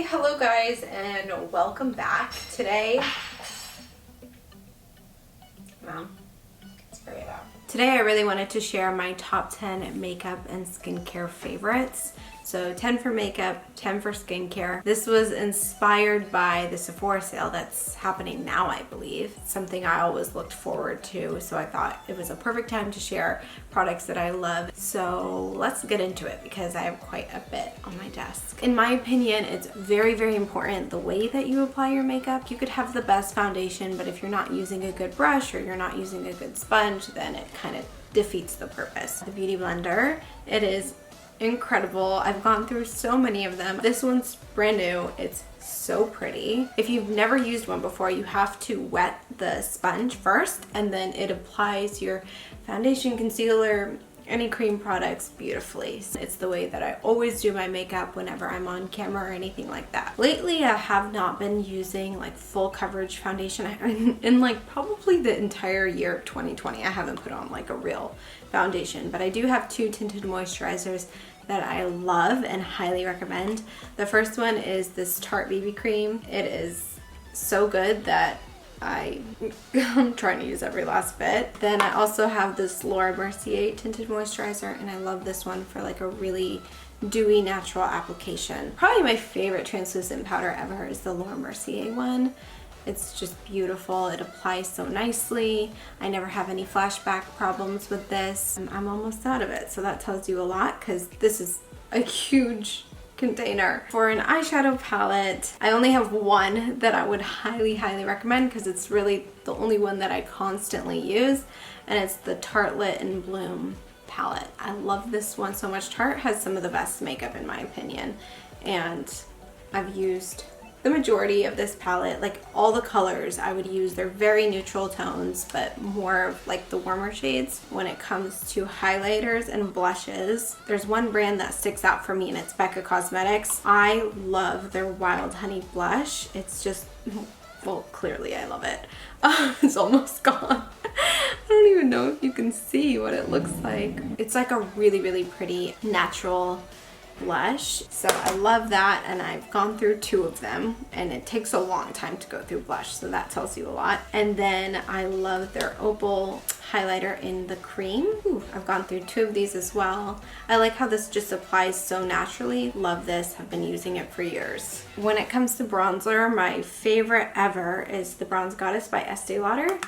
Hello guys, and welcome back. Today, Today I really wanted to share my top 10 makeup and skincare favorites. So 10 for makeup, 10 for skincare. This was inspired by the Sephora sale that's happening now, I believe. It's something I always looked forward to, so I thought it was a perfect time to share products that I love. So let's get into it because I have quite a bit on my desk. In my opinion, it's very, very important the way that you apply your makeup. You could have the best foundation, but if you're not using a good brush or you're not using a good sponge, then it kind of defeats the purpose. The Beauty Blender, it is incredible. I've gone through so many of them. This one's brand new. It's so pretty. If you've never used one before, you have to wet the sponge first and then it applies your foundation, concealer, any cream products beautifully. It's the way that I always do my makeup whenever I'm on camera or anything like that. Lately, I have not been using like full coverage foundation. In like probably the entire year of 2020, I haven't put on like a real foundation, but I do have two tinted moisturizers that I love and highly recommend. The first one is this Tarte BB cream. It is so good that I'm trying to use every last bit. Then I also have this Laura Mercier tinted moisturizer, and I love this one for like a really dewy natural application. Probably my favorite translucent powder ever is the Laura Mercier one. It's just beautiful. It applies so nicely. I never have any flashback problems with this. I'm almost out of it, so that tells you a lot because this is a huge container. For an eyeshadow palette, I only have one that I would highly recommend because it's really the only one that I constantly use, and it's the Tarte Lit and Bloom palette. I love this one so much. Tarte has some of the best makeup in my opinion, and I've used the majority of this palette. Like all the colors I would use, they're very neutral tones, but more of like the warmer shades. When it comes to highlighters and blushes, there's one brand that sticks out for me, and it's Becca Cosmetics. I love their Wild Honey blush. It's just, well, clearly I love it. It's almost gone. I don't even know if you can see what it looks like. It's like a really pretty natural blush, so I love that, and I've gone through two of them, and it takes a long time to go through blush, so that tells you a lot. And then I love their Opal highlighter in the cream. Ooh, I've gone through two of these as well. I like how this just applies so naturally. Love this. I've been using it for years. When it comes to bronzer, my favorite ever is the Bronze Goddess by Estee Lauder.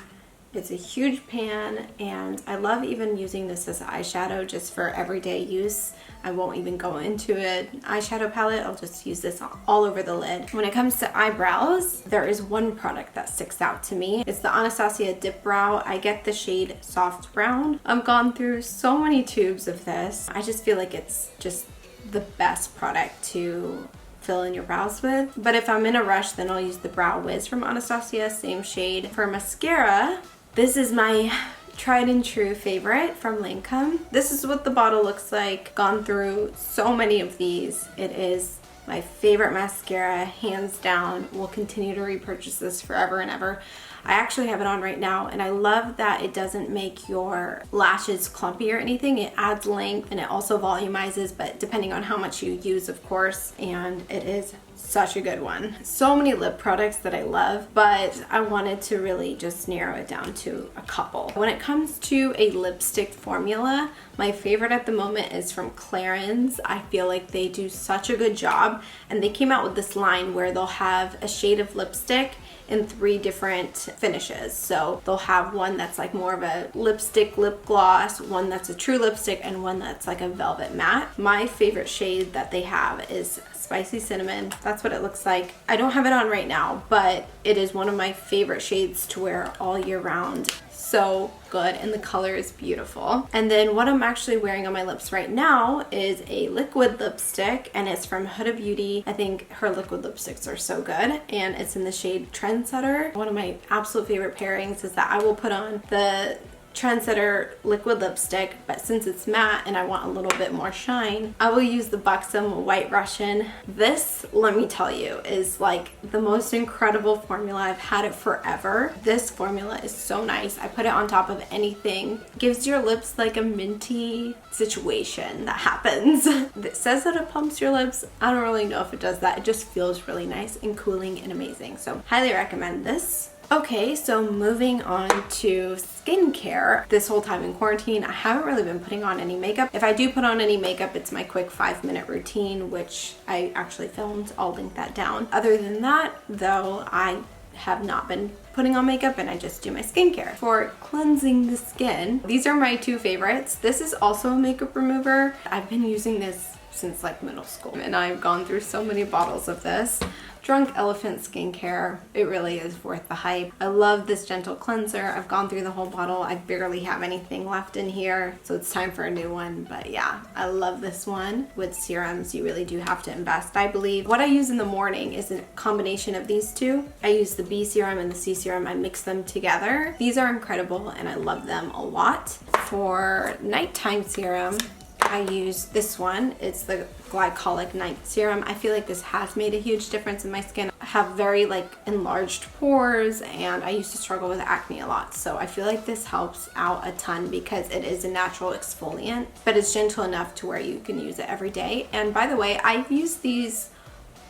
It's a huge pan, and I love even using this as eyeshadow just for everyday use. I won't even go into an eyeshadow palette. I'll just use this all over the lid. When it comes to eyebrows, there is one product that sticks out to me. It's the Anastasia Dip Brow. I get the shade Soft Brown. I've gone through so many tubes of this. I just feel like it's just the best product to fill in your brows with. But if I'm in a rush, then I'll use the Brow Wiz from Anastasia, same shade. For mascara, this is my tried and true favorite from Lancome. This is what the bottle looks like. Gone through so many of these. It is my favorite mascara, hands down. Will continue to repurchase this forever and ever. I actually have it on right now, and I love that it doesn't make your lashes clumpy or anything. It adds length, and it also volumizes, but depending on how much you use, of course, and it is such a good one. So many lip products that I love, but I wanted to really just narrow it down to a couple. When it comes to a lipstick formula, my favorite at the moment is from Clarins. I feel like they do such a good job, and they came out with this line where they'll have a shade of lipstick in 3 different finishes. So they'll have one that's like more of a lipstick lip gloss, one that's a true lipstick, and one that's like a velvet matte. My favorite shade that they have is Spicy Cinnamon. That's what it looks like. I don't have it on right now, but it is one of my favorite shades to wear all year round. So good, and the color is beautiful. And then what I'm actually wearing on my lips right now is a liquid lipstick, and it's from Huda Beauty. I think her liquid lipsticks are so good, and it's in the shade Trendsetter. One of my absolute favorite pairings is that I will put on the Trendsetter liquid lipstick, but since it's matte and I want a little bit more shine, I will use the Buxom White Russian. This, let me tell you, is like the most incredible formula. I've had it forever. This formula is so nice. I put it on top of anything. Gives your lips like a minty situation that happens. It says that it plumps your lips. I don't really know if it does that. It just feels really nice and cooling and amazing. So highly recommend this. Okay, so moving on to skincare. This whole time in quarantine, I haven't really been putting on any makeup. If I do put on any makeup, it's my quick 5-minute routine, which I actually filmed. I'll link that down. Other than that, though, I have not been putting on makeup and I just do my skincare. For cleansing the skin, these are my two favorites. This is also a makeup remover. I've been using this since like middle school and I've gone through so many bottles of this. Drunk Elephant skincare. It really is worth the hype. I love this gentle cleanser. I've gone through the whole bottle. I barely have anything left in here, so it's time for a new one. But yeah, I love this one. With serums, you really do have to invest, I believe. What I use in the morning is a combination of these two. I use the B serum and the C serum. I mix them together. These are incredible and I love them a lot. For nighttime serum, I use this one. It's the glycolic night serum. I feel like this has made a huge difference in my skin. I have very like enlarged pores and I used to struggle with acne a lot. So I feel like this helps out a ton because it is a natural exfoliant, but it's gentle enough to where you can use it every day. And by the way, I've used these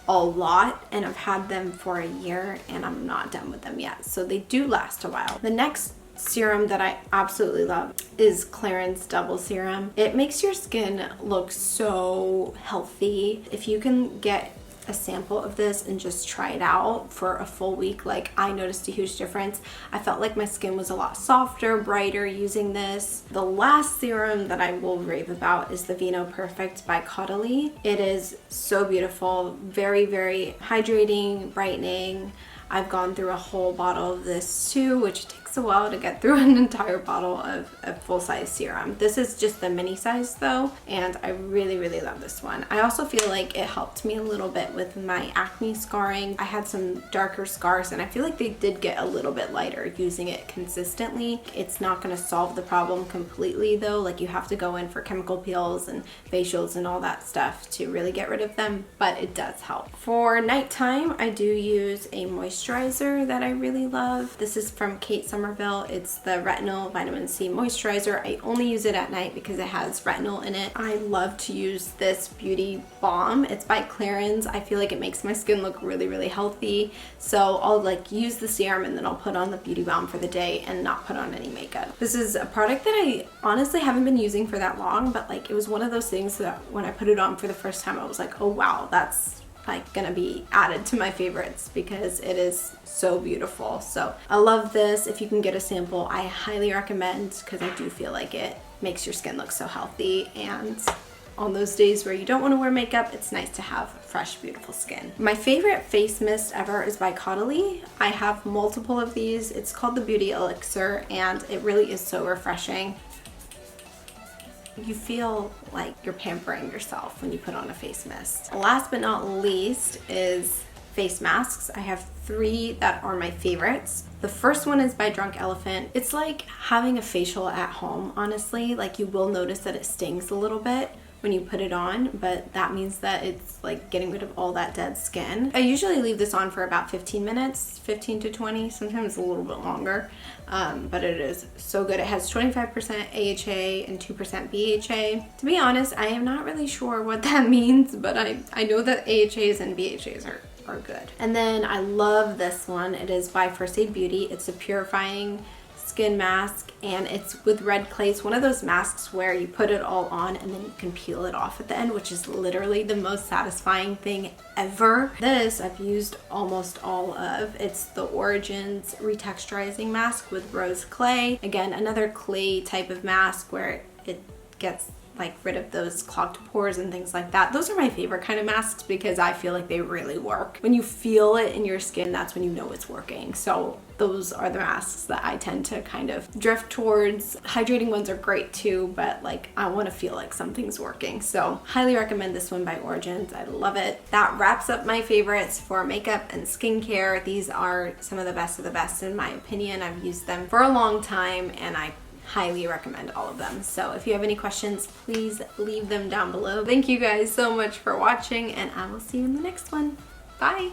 a lot and I've had them for a year and I'm not done with them yet. So they do last a while. The next serum that I absolutely love is Clarins Double Serum. It makes your skin look so healthy. If you can get a sample of this and just try it out for a full week, like I noticed a huge difference. I felt like my skin was a lot softer, brighter using this. The last serum that I will rave about is the Vino Perfect by Caudalie. It is so beautiful, very, very hydrating, brightening. I've gone through a whole bottle of this too, which takes a while to get through an entire bottle of a full-size serum. This is just the mini size though, and I really, really love this one. I also feel like it helped me a little bit with my acne scarring. I had some darker scars and I feel like they did get a little bit lighter using it consistently. It's not going to solve the problem completely though, like you have to go in for chemical peels and facials and all that stuff to really get rid of them, but it does help. For nighttime, I do use a moisturizer that I really love. This is from Sommerville. It's the Retinol Vitamin C Moisturizer. I only use it at night because it has retinol in it. I love to use this beauty balm. It's by Clarins. I feel like it makes my skin look really, really healthy. So I'll like use the serum and then I'll put on the beauty balm for the day and not put on any makeup. This is a product that I honestly haven't been using for that long, but like it was one of those things that when I put it on for the first time, I was like, oh wow, that's like gonna be added to my favorites because it is so beautiful. So I love this. If you can get a sample, I highly recommend because I do feel like it makes your skin look so healthy, and on those days where you don't want to wear makeup, it's nice to have fresh, beautiful skin. My favorite face mist ever is by Caudalie. I have multiple of these. It's called the Beauty Elixir and it really is so refreshing. You feel like you're pampering yourself when you put on a face mist. Last but not least is face masks. I have 3 that are my favorites. The first one is by Drunk Elephant. It's like having a facial at home, honestly. Like you will notice that it stings a little bit when you put it on, but that means that it's like getting rid of all that dead skin. I usually leave this on for about 15 minutes, 15 to 20, sometimes a little bit longer, but it is so good. It has 25% AHA and 2% BHA. To be honest, I am not really sure what that means, but I know that AHAs and BHAs are good. And then I love this one. It is by First Aid Beauty. It's a purifying skin mask and it's with red clay. It's one of those masks where you put it all on and then you can peel it off at the end, which is literally the most satisfying thing ever. This I've used almost all of. It's the Origins retexturizing mask with rose clay. Again, another clay type of mask where it gets like rid of those clogged pores and things like that. Those are my favorite kind of masks because I feel like they really work. When you feel it in your skin, that's when you know it's working. So those are the masks that I tend to kind of drift towards. Hydrating ones are great too, but like I want to feel like something's working. So highly recommend this one by Origins. I love it. That wraps up my favorites for makeup and skincare. These are some of the best in my opinion. I've used them for a long time and I highly recommend all of them. So if you have any questions, please leave them down below. Thank you guys so much for watching, and I will see you in the next one. Bye.